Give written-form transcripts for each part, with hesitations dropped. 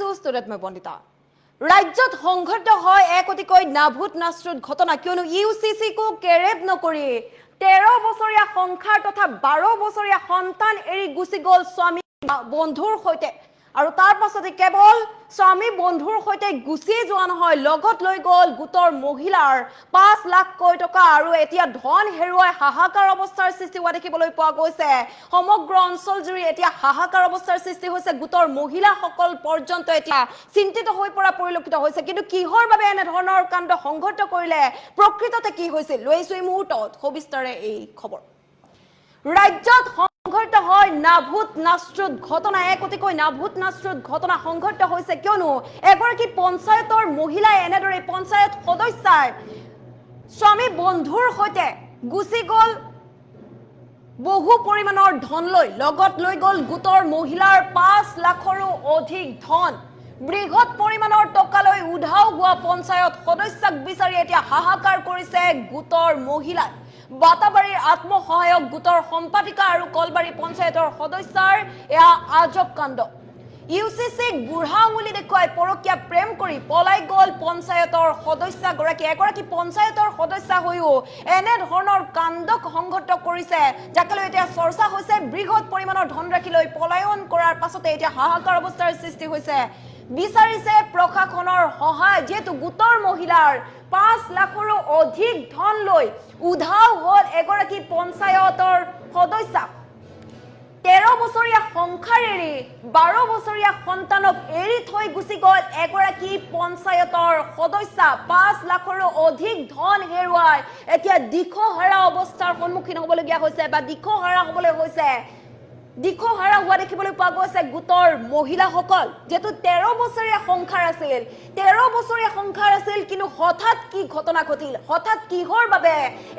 সুস্থৰত মই বন্দিতা ৰাজ্যত সংঘৰ্ষ হয় এক অতিকৈ নাভূত নাশ্ৰুত ঘটনা কিয়নো ইউচিচিকো কেৰেপ নকৰি 13 বছৰীয়া সংসাৰ তথা 12 বছৰীয়া সন্তান এৰি গুচি গ'ল স্বামী বন্ধুৰ সৈতে আৰু তাৰ পাছতে কেৱল স্বামী বন্ধুৰ সৈতে গুচি যোৱা নহয় লগত লৈ গ'ল গোটৰ মহিলাৰ 5 লাখ টকা আৰু এতিয়া ধন হেৰুৱাই হাহাকাৰ অৱস্থাৰ সৃষ্টি হোৱা দেখিবলৈ পোৱা গৈছে সমগ্ৰ অঞ্চল জুৰি এতিয়া হাহাকাৰ অৱস্থাৰ সৃষ্টি হৈছে গোটৰ মহিলাসকল পৰ্যন্ত এতিয়া চিন্তিত হৈ পৰা পৰিলক্ষিত হৈছে কিন্তু কিহৰ বাবে এনে ধৰণৰ কাণ্ড সংঘটিত কৰিলে প্ৰকৃততে কি হৈছিল লৈছো এই মুহূৰ্তত সবিস্তাৰে এই খবৰ ৰাজ্যত সংঘটিত হয় নাভূত নাশ্ৰুত ঘটনা এক অতিকৈ নাভূত নাশ্ৰুত ঘটনা সংঘটিত হৈছে কিয়নো এগৰাকী পঞ্চায়তৰ মহিলাই এনেদৰে পঞ্চায়ত সদস্যাই স্বামী বন্ধুৰ সৈতে গুচি গ'ল বহু পৰিমাণৰ ধন লগত লৈ গ'ল গোটৰ মহিলাৰ 5 লাখৰো অধিক ধন বৃহৎ পৰিমাণৰ টকালৈ উধাও হোৱা পঞ্চায়ত সদস্যাক বিচাৰি এতিয়া হাহাকাৰ কৰিছে গোটৰ মহিলাই বাতাবাৰীৰ আত্মসহায়ক গোটৰ সম্পাদিকা আৰু কলবাৰী পঞ্চায়তৰ সদস্যাৰ এয়া আজব কাণ্ড ইউচিচিক বুঢ়া আঙুলি দেখুৱাই পৰকীয়া প্ৰেম কৰি পলাই গ'ল পঞ্চায়তৰ সদস্যাগৰাকী এগৰাকী পঞ্চায়তৰ সদস্যা হৈও এনে ধৰণৰ কাণ্ডক সংঘটিত কৰিছে যাকে লৈ এতিয়া চৰ্চা হৈছে বৃহৎ পৰিমাণৰ ধনৰাশি লৈ পলায়ন কৰাৰ পাছতে এতিয়া হাহাকাৰ অৱস্থাৰ সৃষ্টি হৈছে বিচাৰিছে প্ৰশাসনৰ সহায় যেহেতু গোটৰ মহিলাৰ 5 লাখৰো অধিক ধন লৈ উধাও হ'ল এগৰাকী পঞ্চায়তৰ সদস্যা 13 বছৰীয়া সংসাৰ এৰি 12 বছৰীয়া সন্তানক এৰি থৈ গুচি গ'ল এগৰাকী পঞ্চায়তৰ সদস্যা 5 লাখৰো অধিক ধন হেৰুৱাই এতিয়া দিশহাৰা অৱস্থাৰ সন্মুখীন হ'বলগীয়া হৈছে বা দিশহাৰা হ'বলৈ হৈছে দিশহাৰা হোৱা দেখিবলৈ পোৱা গৈছে গোটৰ মহিলাসকল যেহেতু 13 বছৰীয়া সংসাৰ আছিল কিন্তু হঠাৎ কি ঘটনা ঘটিল হঠাৎ কিহৰ বাবে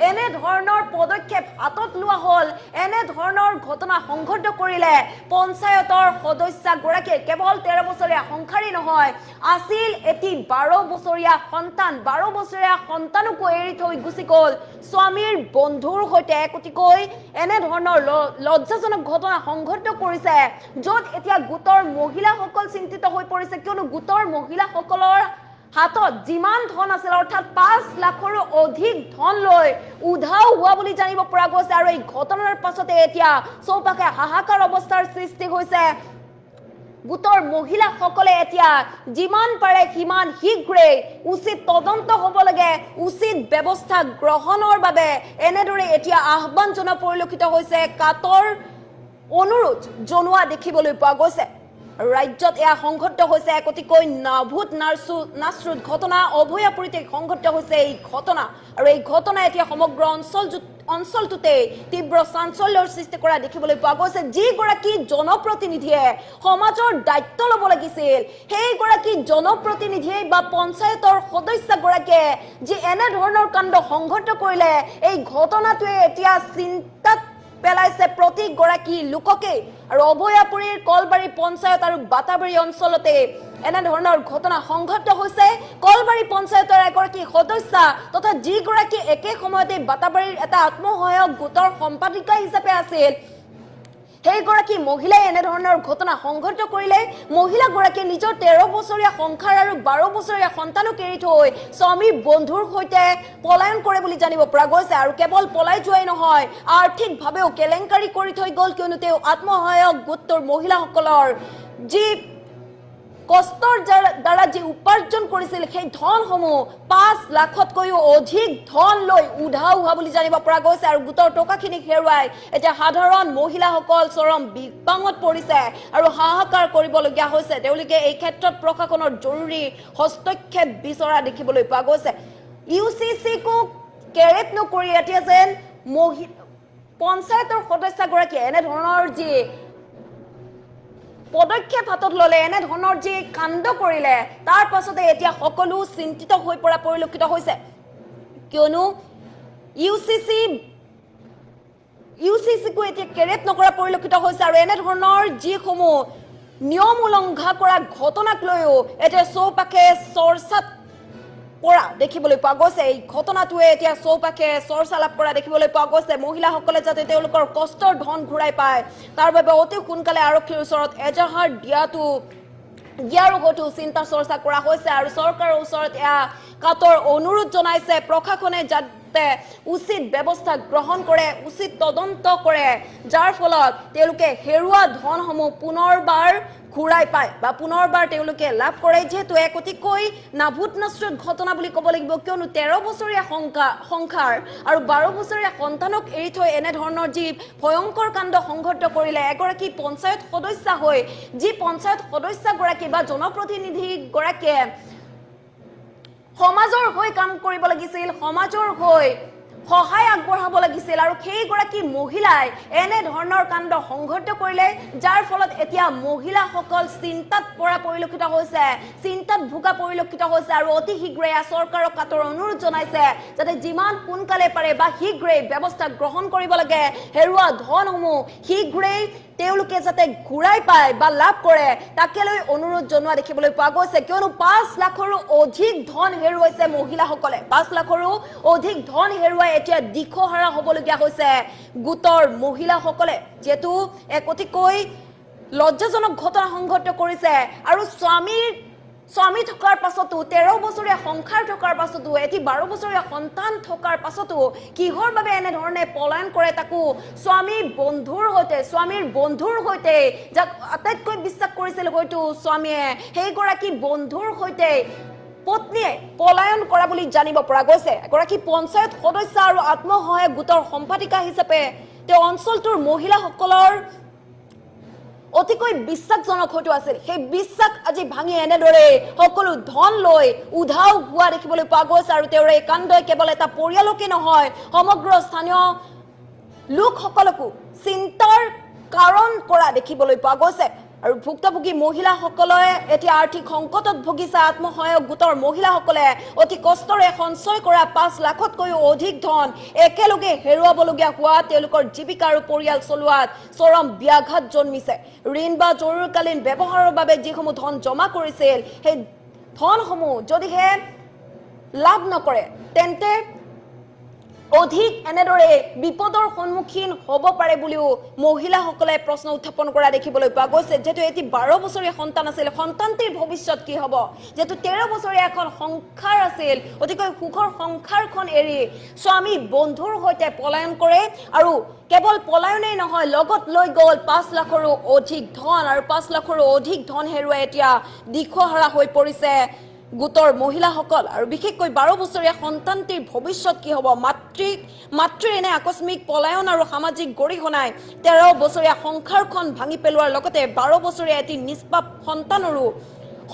এনে ধৰণৰ পদক্ষেপ হাতত লোৱা হ'ল এনে ধৰণৰ ঘটনা সংঘটিত কৰিলে পঞ্চায়তৰ সদস্যাগৰাকীয়ে কেৱল 13 বছৰীয়া সংসাৰী নহয় আছিল এটি 12 বছৰীয়া সন্তানকো এৰি থৈ গুচি গ'ল স্বামীৰ বন্ধুৰ সৈতে একতিকৈ এনে ধৰণৰ লজ্জাজনক ঘটনা সংঘটিত কৰিছে য'ত এতিয়া গোটৰ মহিলাসকল চিন্তিত হৈ পৰিছে কিয়নো গোটৰ মহিলাসকলৰ হাতত যিমান ধন আছিল অৰ্থাৎ 5 লাখৰো অধিক ধন লৈ উধাও হোৱা বুলি জানিব পৰা গৈছে আৰু এই ঘটনাৰ পাছতে এতিয়া চৌপাশে হাহাকাৰ অৱস্থাৰ সৃষ্টি হৈছে গোটৰ মহিলাসকলে এতিয়া যিমান পাৰে সিমান শীঘ্ৰে উচিত তদন্ত হ'ব লাগে উচিত ব্যৱস্থা গ্ৰহণৰ বাবে এনেদৰে এতিয়া আহ্বান জনোৱা পৰিলক্ষিত হৈছে কাতৰ অনুৰোধ জনোৱা দেখিবলৈ পোৱা গৈছে ৰাজ্যত এয়া সংঘটিত হৈছে এক অতিকৈ নাভূত নাশ্ৰুত ঘটনা অভয়াপুৰীতে সংঘটিত হৈছে এই ঘটনা আৰু এই ঘটনা এতিয়া সমগ্ৰ অঞ্চলটোতে তীব্ৰ চাঞ্চল্যৰ সৃষ্টি কৰা দেখিবলৈ পোৱা গৈছে যিগৰাকী জনপ্ৰতিনিধিয়ে সমাজৰ দায়িত্ব ল'ব লাগিছিল সেইগৰাকী জনপ্ৰতিনিধিয়ে বা পঞ্চায়তৰ সদস্যগৰাকীয়ে যি এনে ধৰণৰ কাণ্ড সংঘটিত কৰিলে এই ঘটনাটোৱে এতিয়া চিন্তাত পেলাইছে প্ৰতিগৰাকী লোককে আৰু অভয়াপুৰীৰ কলবাৰী পঞ্চায়ত আৰু বাতাবাৰী অঞ্চলতে এনে ধৰণৰ ঘটনা সংঘটিত হৈছে কলবাৰী পঞ্চায়তৰ এগৰাকী সদস্যা তথা যিগৰাকী একে সময়তে বাতাবাৰীৰ এটা আত্মসহায়ক গোটৰ সম্পাদিকা হিচাপে আছিল সেইগৰাকী মহিলাই এনে ধৰণৰ ঘটনা সংঘটিত কৰিলে মহিলাগৰাকীয়ে নিজৰ 13 বছৰীয়া সংসাৰ আৰু 12 বছৰীয়া সন্তানক এৰি থৈ স্বামী বন্ধুৰ সৈতে পলায়ন কৰে বুলি জানিব পৰা গৈছে আৰু কেৱল পলাই যোৱাই নহয় আৰ্থিকভাৱেও কেলেংকাৰী কৰি থৈ গ'ল কিয়নো তেওঁ আত্মসহায়ক গোটৰ মহিলাসকলৰ যি কষ্টৰ দ্বাৰা যি উপাৰ্জন কৰিছিল সেই ধনসমূহ 5 লাখতকৈও অধিক ধন লৈ উধাও হোৱা বুলি জানিব পৰা গৈছে আৰু গোটৰ টকাখিনি হেৰুৱাই এতিয়া সাধাৰণ মহিলাসকল চৰম বিপাঙত পৰিছে আৰু হাহাকাৰ কৰিবলগীয়া হৈছে তেওঁলোকে এই ক্ষেত্ৰত প্ৰশাসনৰ জৰুৰী হস্তক্ষেপ বিচৰা দেখিবলৈ পোৱা গৈছে ইউচিচিকো কেৰেপ নকৰি এতিয়া যেন পঞ্চায়তৰ সদস্যগৰাকীয়ে এনে ধৰণৰ যি পদক্ষেপ হাতত ল'লে এনে ধৰণৰ যি কাণ্ড কৰিলে তাৰ পাছতে এতিয়া সকলো চিন্তিত হৈ পৰা পৰিলক্ষিত হৈছে কিয়নো ইউচিচিকো এতিয়া কেৰেপ নকৰা পৰিলক্ষিত হৈছে আৰু এনে ধৰণৰ যিসমূহ নিয়ম উলংঘা কৰা ঘটনাক লৈও এতিয়া চৌপাশে চৰ্চাত পৰা দেখিবলৈ পোৱা গৈছে এই ঘটনাটোৱে এতিয়া চৌপাশে চৰ্চা লাভ কৰা দেখিবলৈ পোৱা গৈছে মহিলাসকলে যাতে তেওঁলোকৰ কষ্টৰ ধন ঘূৰাই পায় তাৰ বাবে অতি সোনকালে আৰক্ষীৰ ওচৰত এজাহাৰ দিয়াটো ইয়াৰো হয়তো চিন্তা চৰ্চা কৰা হৈছে আৰু চৰকাৰৰ ওচৰত এয়া কাতৰ অনুৰোধ জনাইছে প্ৰশাসনে যাতে উচিত ব্যৱস্থা গ্ৰহণ কৰে উচিত তদন্ত কৰে যাৰ ফলত তেওঁলোকে হেৰুৱা ধনসমূহ পুনৰবাৰ ঘূৰাই পায় বা পুনৰবাৰ তেওঁলোকে লাভ কৰে যেহেতু এক অতিকৈ নাভূত নাশ্ৰুত ঘটনা বুলি ক'ব লাগিব কিয়নো 13 বছৰীয়া সংসাৰ আৰু 12 বছৰীয়া সন্তানক এৰি থৈ এনেধৰণৰ যি ভয়ংকৰ কাণ্ড সংঘটিত কৰিলে এগৰাকী পঞ্চায়ত সদস্য হৈ যি পঞ্চায়ত সদস্যগৰাকী বা জনপ্ৰতিনিধি গৰাকীয়ে সমাজৰ হৈ কাম কৰিব লাগিছিল সমাজৰ হৈ সহায় আগবঢ়াব লাগিছিল আৰু সেইগৰাকী মহিলাই এনে ধৰণৰ কাণ্ড সংঘটিত কৰিলে যাৰ ফলত এতিয়া মহিলাসকল চিন্তাত পৰা পৰিলক্ষিত হৈছে চিন্তাত ভোগা পৰিলক্ষিত হৈছে আৰু অতি শীঘ্ৰে চৰকাৰক কাতৰ অনুৰোধ জনাইছে যাতে যিমান সোনকালে পাৰে বা শীঘ্ৰে ব্যৱস্থা গ্ৰহণ কৰিব লাগে হেৰুৱা ধনসমূহ শীঘ্ৰে তেওঁলোকে যাতে ঘূৰাই পায় বা লাভ কৰে তাকে লৈ অনুৰোধ জনোৱা দেখিবলৈ পোৱা গৈছে কিয়নো 5 লাখৰো অধিক ধন হেৰুৱাইছে মহিলাসকলে 5 লাখৰো অধিক ধন হেৰুৱাই এতিয়া দিশহাৰা হ'বলগীয়া হৈছে গোটৰ মহিলাসকলে যেহেতু এক অতিকৈ লজ্জাজনক ঘটনা সংঘটিত কৰিছে আৰু স্বামী থকাৰ পাছতো 13 বছৰীয়া সংসাৰ থকাৰ পাছতো এটি 12 বছৰীয়া সন্তান থকাৰ পাছতো কিহৰ বাবে এনে ধৰণে পলায়ন কৰে তাকো স্বামীৰ বন্ধুৰ সৈতে যাক আটাইতকৈ বিশ্বাস কৰিছিল হয়তো স্বামীয়ে সেইগৰাকী বন্ধুৰ সৈতে পত্নীয়ে পলায়ন কৰা বুলি জানিব পৰা গৈছে এগৰাকী পঞ্চায়ত সদস্য আৰু আত্মসহায়ক গোটৰ সম্পাদিকা হিচাপে তেওঁ অঞ্চলটোৰ মহিলাসকলৰ অতিকৈ বিশ্বাসজনক হয়তো আছিল সেই বিশ্বাস আজি ভাঙি এনেদৰে সকলো ধন লৈ উধাও হোৱা দেখিবলৈ পোৱা গৈছে আৰু তেওঁৰ এই কাণ্ডই কেৱল এটা পৰিয়ালকে নহয় সমগ্ৰ স্থানীয় লোকসকলকো চিন্তাৰ কাৰণ কৰা দেখিবলৈ পোৱা গৈছে আৰু ভুক্তভোগী মহিলাসকলে এতিয়া আৰ্থিক সংকটত ভুগিছে আত্মসহায়ক গোটৰ মহিলাসকলে অতি কষ্টৰে সঞ্চয় কৰা 5 লাখতকৈও অধিক ধন একেলগে হেৰুৱাবলগীয়া হোৱা তেওঁলোকৰ জীৱিকা আৰু পৰিয়াল চলোৱাত চৰম ব্যাঘাত জন্মিছে ঋণ বা জৰুৰীকালীন ব্যৱহাৰৰ বাবে যিসমূহ ধন জমা কৰিছিল সেই ধনসমূহ যদিহে লাভ নকৰে তেন্তে অধিক এনেদৰে বিপদৰ সন্মুখীন হ'ব পাৰে বুলিও মহিলাসকলে প্ৰশ্ন উত্থাপন কৰা দেখিবলৈ পোৱা গৈছে যেহেতু এটি 12 বছৰীয়া সন্তান আছিল সন্তানটিৰ ভৱিষ্যত কি হ'ব যেহেতু 13 বছৰীয়া এখন সংসাৰ আছিল অতিকৈ সুখৰ সংসাৰখন এৰি স্বামী বন্ধুৰ সৈতে পলায়ন কৰে আৰু কেৱল পলায়নেই নহয় লগত লৈ গ'ল 5 লাখৰো অধিক ধন আৰু 5 লাখৰো অধিক ধন হেৰুৱাই এতিয়া দিশহাৰা হৈ পৰিছে গোটৰ মহিলাসকল আৰু বিশেষকৈ 12 বছৰীয়া সন্তানটিৰ ভৱিষ্যত কি হ'ব মাতৃৰ এনে আকস্মিক পলায়ন আৰু সামাজিক গৰিহণাই 13 বছৰীয়া সংসাৰখন ভাঙি পেলোৱাৰ লগতে 12 বছৰীয়া এটি নিষ্পাপ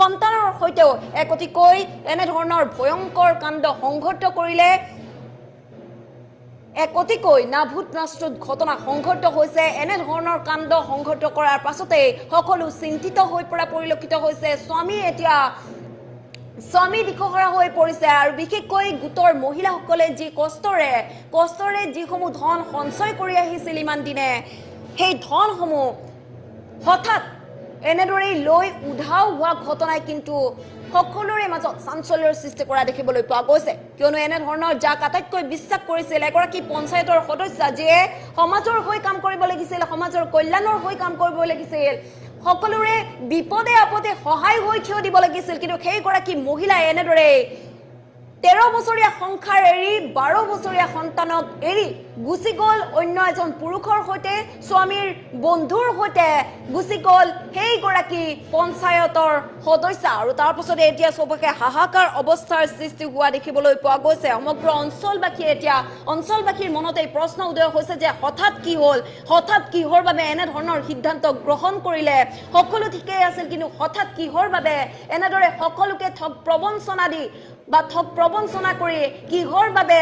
সন্তানৰ সৈতেও এক অতিকৈ এনে ধৰণৰ ভয়ংকৰ কাণ্ড সংঘটিত কৰিলে এক অতিকৈ নাভূত নাশ্ৰুত ঘটনা সংঘটিত হৈছে এনে ধৰণৰ কাণ্ড সংঘটিত কৰাৰ পাছতে সকলো চিন্তিত হৈ পৰা পৰিলক্ষিত হৈছে স্বামী দিশহাৰা হৈ পৰিছে আৰু বিশেষকৈ গোটৰ মহিলাসকলে যি কষ্টৰে যিসমূহ ধন সঞ্চয় কৰি আহিছিল ইমান দিনে সেই ধনসমূহ হঠাৎ এনেদৰে লৈ উধাও হোৱা ঘটনাই কিন্তু সকলোৰে মাজত চাঞ্চল্যৰ সৃষ্টি কৰা দেখিবলৈ পোৱা গৈছে কিয়নো এনে ধৰণৰ যাক আটাইতকৈ বিশ্বাস কৰিছিল এগৰাকী পঞ্চায়তৰ সদস্য যিয়ে সমাজৰ হৈ কাম কৰিব লাগিছিল সমাজৰ কল্যাণৰ হৈ কাম কৰিব লাগিছিল সকলোৰে বিপদে আপদে সহায় হৈ থিয় দিব লাগিছিল কিন্তু সেইগৰাকী মহিলাই এনেদৰে 13 বছৰীয়া সংসাৰ এৰি 12 বছৰীয়া সন্তানক এৰি গুচি গ'ল অন্য এজন পুৰুষৰ সৈতে স্বামীৰ বন্ধুৰ সৈতে গুচি গ'ল সেইগৰাকী পঞ্চায়তৰ সদস্য আৰু তাৰ পাছতে এতিয়া সবকে হাহাকাৰ অৱস্থাৰ সৃষ্টি হোৱা দেখিবলৈ পোৱা গৈছে সমগ্ৰ অঞ্চলবাসীৰ মনত এই প্ৰশ্ন উদয় হৈছে যে হঠাৎ কি হ'ল হঠাৎ কিহৰ বাবে এনে ধৰণৰ সিদ্ধান্ত গ্ৰহণ কৰিলে সকলো ঠিকেই আছিল কিন্তু হঠাৎ কিহৰ বাবে এনেদৰে সকলোকে ঠগ প্ৰবঞ্চনা কৰি কিহৰ বাবে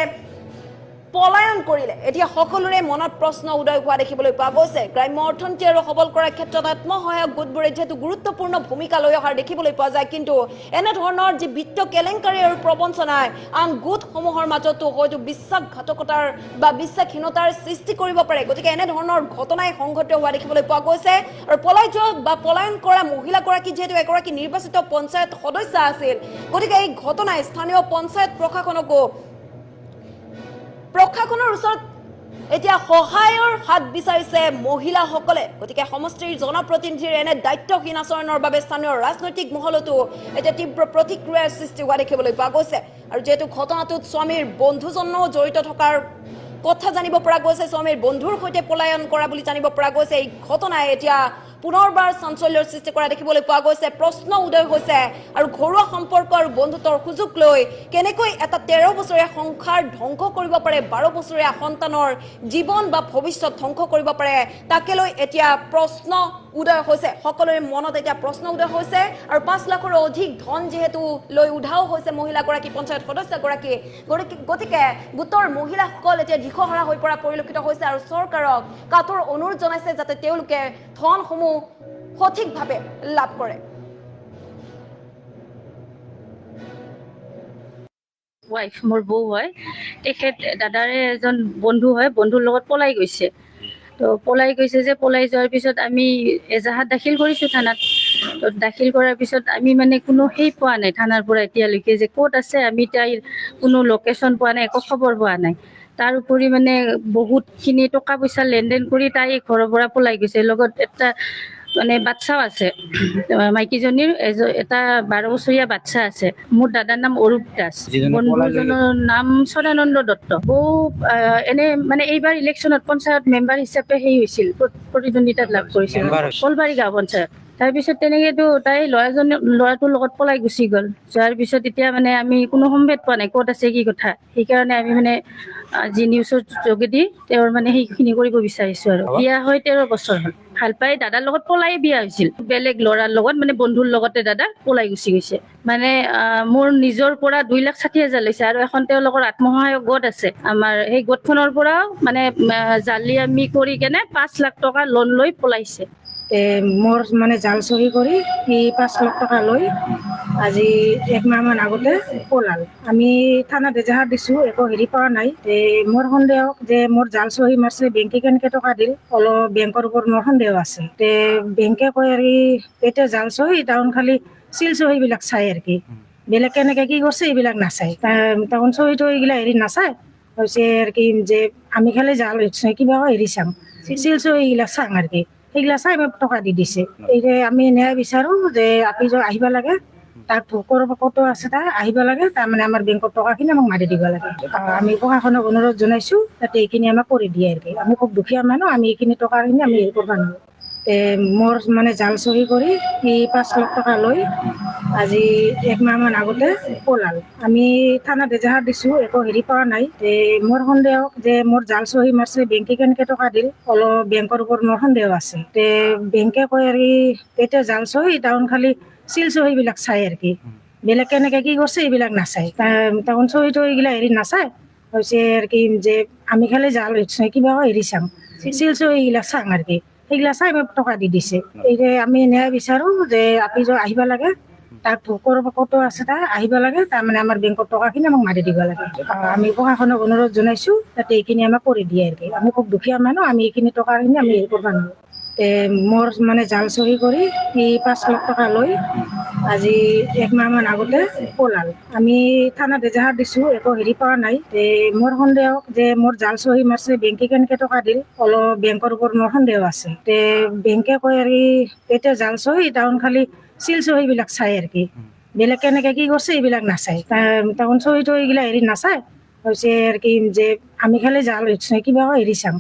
পলায়ন কৰিলে এতিয়া সকলোৰে মনত প্ৰশ্ন উদয় হোৱা দেখিবলৈ পোৱা গৈছে গ্ৰাম্য অৰ্থনীতি আৰু সবল কৰাৰ ক্ষেত্ৰত আত্মসহায়ক গোটবোৰে যেহেতু গুৰুত্বপূৰ্ণ ভূমিকা লৈ অহাৰ দেখিবলৈ পোৱা যায় কিন্তু এনে ধৰণৰ যি বিত্ত কেলেংকাৰী আৰু প্ৰবঞ্চনাই আন গোটসমূহৰ মাজতো হয়তো বিশ্বাসঘাতকতাৰ বা বিশ্বাসহীনতাৰ সৃষ্টি কৰিব পাৰে গতিকে এনে ধৰণৰ ঘটনাই সংঘটিত হোৱা দেখিবলৈ পোৱা গৈছে আৰু পলায়ন কৰা মহিলাগৰাকী যেহেতু এগৰাকী নিৰ্বাচিত পঞ্চায়ত সদস্য আছিল গতিকে এই ঘটনাই স্থানীয় পঞ্চায়ত প্ৰশাসনৰ ওচৰত এতিয়া সহায়ৰ হাত বিচাৰিছে মহিলাসকলে গতিকে সমষ্টিৰ জনপ্ৰতিনিধিৰ এনে দায়িত্বহীন আচৰণৰ বাবে স্থানীয় ৰাজনৈতিক মহলতো এতিয়া তীব্ৰ প্ৰতিক্ৰিয়াৰ সৃষ্টি হোৱা দেখিবলৈ পোৱা গৈছে আৰু যেহেতু ঘটনাটোত স্বামীৰ বন্ধুজনো জড়িত থকাৰ কথা জানিব পৰা গৈছে স্বামীৰ বন্ধুৰ সৈতে পলায়ন কৰা বুলি জানিব পৰা গৈছে এই ঘটনাই এতিয়া পুনৰবাৰ চাঞ্চল্যৰ সৃষ্টি কৰা দেখিবলৈ পোৱা গৈছে প্ৰশ্ন উদয় হৈছে আৰু ঘৰুৱা সম্পৰ্ক আৰু বন্ধুত্বৰ সুযোগ লৈ কেনেকৈ এটা 13 বছৰীয়া সংসাৰ ধ্বংস কৰিব পাৰে 12 বছৰীয়া সন্তানৰ জীৱন বা ভৱিষ্যত ধ্বংস কৰিব পাৰে তাকে লৈ এতিয়া প্ৰশ্ন উদয় হৈছে সকলোৰে মনত এতিয়া প্ৰশ্ন উদয় হৈছে আৰু 5 লাখৰ অধিক ধন যেহেতু লৈ উধাও হৈছে মহিলাগৰাকী পঞ্চায়ত সদস্যগৰাকী গতিকে গোটৰ মহিলাসকল এতিয়া দিশহৰা হৈ পৰা পৰিলক্ষিত হৈছে আৰু চৰকাৰক কাতৰ অনুৰোধ জনাইছে যাতে তেওঁলোকে ধনসমূহ সঠিকভাৱে লাভ কৰে ওয়াইফ মোৰ বউ হয় তেখেত দাদাৰে এজন বন্ধু হয় বন্ধুৰ লগত পলাই গৈছে তো পলাই গৈছে যে পলাই যোৱাৰ পিছত আমি এজাহাত দাখিল কৰিছোঁ থানাত তো দাখিল কৰাৰ পিছত আমি মানে কোনো সেই পোৱা নাই থানাৰ পৰা এতিয়ালৈকে যে ক'ত আছে আমি তাইৰ কোনো লোকেশ্যন পোৱা নাই একো খবৰ পোৱা নাই তাৰ উপৰি মানে বহুতখিনি টকা পইচা লেনদেন কৰি তাই ঘৰৰ পৰা পলাই গৈছে লগত এটা মানে বাচ্চাও আছে মাইকীজনীৰ এটা 12 বছৰীয়া বাচ্চা আছে মোৰ দাদাৰ নাম অৰূপ দাস বন্ধুজনৰ নাম সদানন্দ দত্ত বৌ এনে মানে এইবাৰ ইলেকশ্যনত পঞ্চায়ত মেম্বাৰ হিচাপে সেই হৈছিল প্ৰতিদ্বন্দ্বিতাত লাভ কৰিছিল কলবাৰী গাঁও পঞ্চায়ত তাৰপিছত তেনেকেতো তাই ল'ৰাটোৰ লগত পলাই গুচি গ'ল যোৱাৰ পিছত এতিয়া মানে আমি কোনো সম্ভেদ পোৱা নাই ক'ত আছে কি কথা সেইকাৰণে আমি মানে জি নিউজৰ যোগেদি তেওঁৰ মানে সেইখিনি কৰিব বিচাৰিছোঁ আৰু বিয়া হৈ 13 বছৰ হ'ল ভাল পাই দাদাৰ লগত পলাই বিয়া হৈছিল বেলেগ ল'ৰাৰ লগত মানে বন্ধুৰ লগতে দাদা পলাই গুচি গৈছে মানে মোৰ নিজৰ পৰা 2,60,000 লৈছে আৰু এখন তেওঁলোকৰ আত্মসহায়ক গোট আছে আমাৰ সেই গোটখনৰ পৰাও মানে জালি আমি কৰি কেনে 5 লাখ টকা লোন লৈ পলাইছে মোৰ মানে জাল চহী কৰি সি 5 লাখ টকা লৈ আজি 1 মাহমান আগতে পলাল আমি থানাত এজাহাৰ দিছোঁ একো হেৰি পোৱা নাই মোৰ সন্দেহ যে মোৰ জাল চহী মাৰিছে বেংকে কেনেকৈ টকা দিল অলপ বেংকৰ ওপৰত মোৰ সন্দেহ আছে বেংকে কয় আৰু এতিয়া জাল চহী তাহোন খালি চিল চহীবিলাক চাই আৰু কি বেলেগ কেনেকৈ কি কৰিছে এইবিলাক নাচায় তাহোন চহী তহীগিলা হেৰি নাচায় হৈছে আৰু কি যে আমি খালি জাল কিবা হেৰি চাম চিল চহীগিলাক চাম আৰু কি সেইগিলা চাই মোক টকা দি দিছে এতিয়া আমি ন্যায় বিচাৰোঁ যে আপুনি আহিব লাগে তাক ভোকৰ ক'তো আছে তাই আহিব লাগে তাৰমানে আমাৰ বেংকৰ টকাখিনি আমাক মাৰি দিব লাগে আমি প্ৰশাসনক অনুৰোধ জনাইছোঁ যাতে এইখিনি আমাক কৰি দিয়ে আৰু কি আমি খুব দুখীয়া মানুহ আমি এইখিনি টকাখিনি আমি হেৰি কৰিব নোৱাৰোঁ মোৰ মানে জাল চহী কৰি সি 5 লাখ টকা লৈ আজি 1 মাহমান আগতে পলাল আমি থানাত এজাহাৰ দিছোঁ একো হেৰি পোৱা নাই মোৰ সন্দেহ যে মোৰ জাল চহী মাৰিছে বেংকে কেনেকৈ টকা দিল অলপ বেংকৰ ওপৰত মোৰ সন্দেহ আছে বেংকে কয় আৰু এতিয়া জাল চহী তাহোন খালি চিল চহীবিলাক চাই আৰু কি বেলেগ কেনেকৈ কি কৰিছে এইবিলাক নাচায় তাহোন চহী তহীগিলা হেৰি নাচায় হৈছে আৰু কি যে আমি খালি জাল কিবা হেৰি চাম চিল চহীগিলাক চাম আৰু কি সেইগিলা চাই মোক টকা দি দিছে এতিয়া আমি ন্যায় বিচাৰোঁ যে আপুনি আহিব লাগে তাক ভোকৰ ক'তো আছে তাই আহিব লাগে তাৰমানে আমাৰ বেংকৰ টকাখিনি আমাক মাৰি দিব লাগে আমি প্ৰশাসনক অনুৰোধ জনাইছোঁ যাতে এইখিনি আমাক কৰি দিয়ে আৰু কি আমি খুব দুখীয়া মানুহ আমি এইখিনি টকাখিনি আমি হেৰি কৰিব নোৱাৰোঁ মোৰ মানে জাল চহী কৰি সি 5 লাখ টকা লৈ আজি 1 মাহমান আগতে পলাল আমি থানাত এজাহাৰ দিছোঁ একো হেৰি পোৱা নাই মোৰ সন্দেহ যে মোৰ জাল চহী মাৰিছে বেংকে কেনেকৈ টকা দিল অলপ বেংকৰ ওপৰত মোৰ সন্দেহ আছে বেংকে কয় আৰু এতিয়া জাল চহী তাহোন খালি চিল চহীবিলাক চাই আৰু কি বেলেগ কেনেকৈ কি কৰিছে এইবিলাক নাচায় তাহোন চহী তহীগিলা হেৰি নাচায় হৈছে আৰু কি যে আমি খালি জাল কিবা হেৰি চাম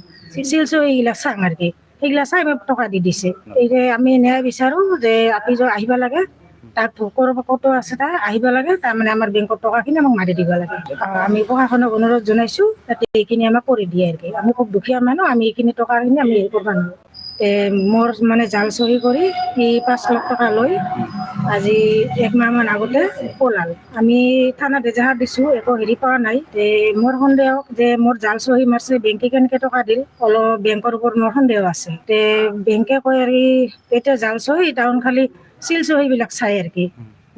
চিল চহীগিলাক চাম আৰু কি সেইগিলা চাই মোক টকা দি দিছে এতিয়া আমি ন্যায় বিচাৰোঁ যে আপুনি আহিব লাগে তাক ভোকৰ ক'তো আছে তাই আহিব লাগে তাৰমানে আমাৰ বেংকৰ টকাখিনি আমাক মাৰি দিব লাগে আমি প্ৰশাসনক অনুৰোধ জনাইছোঁ যাতে এইখিনি আমাক কৰি দিয়ে আৰু কি আমি খুব দুখীয়া মানুহ আমি এইখিনি টকাখিনি আমি হেৰি কৰিব নোৱাৰোঁ মোৰ মানে জাল চহী কৰি সি 5 লাখ টকা লৈ আজি 1 মাহমান আগতে পলাল আমি থানাত এজাহাৰ দিছোঁ একো হেৰি পোৱা নাই মোৰ সন্দেহ যে মোৰ জাল চহী মাৰিছে বেংকে কেনেকৈ টকা দিল অলপ বেংকৰ ওপৰত মোৰ সন্দেহ আছে বেংকে কয় আৰু এতিয়া জাল চহী তাহোন খালি চিল চহীবিলাক চাই আৰু কি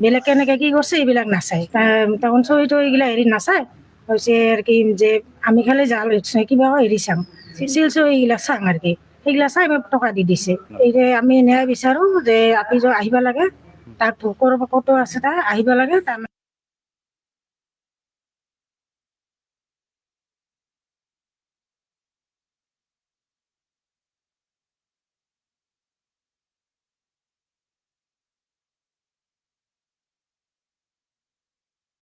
বেলেগ কেনেকৈ কি কৰিছে এইবিলাক নাচায় তাহোন চহী তহীগিলা হেৰি নাচায় হৈছে আৰু কি যে আমি খালি জাল কিবা হেৰি চাম চিল চহীগিলাক চাম আৰু কি সেইগিলা চাই মোক টকা দি দিছে এতিয়া আমি ন্যায় বিচাৰোঁ যে আপুনি আহিব লাগে তাক ভোকৰ ক'তো আছে তাই আহিব লাগে তাৰমানে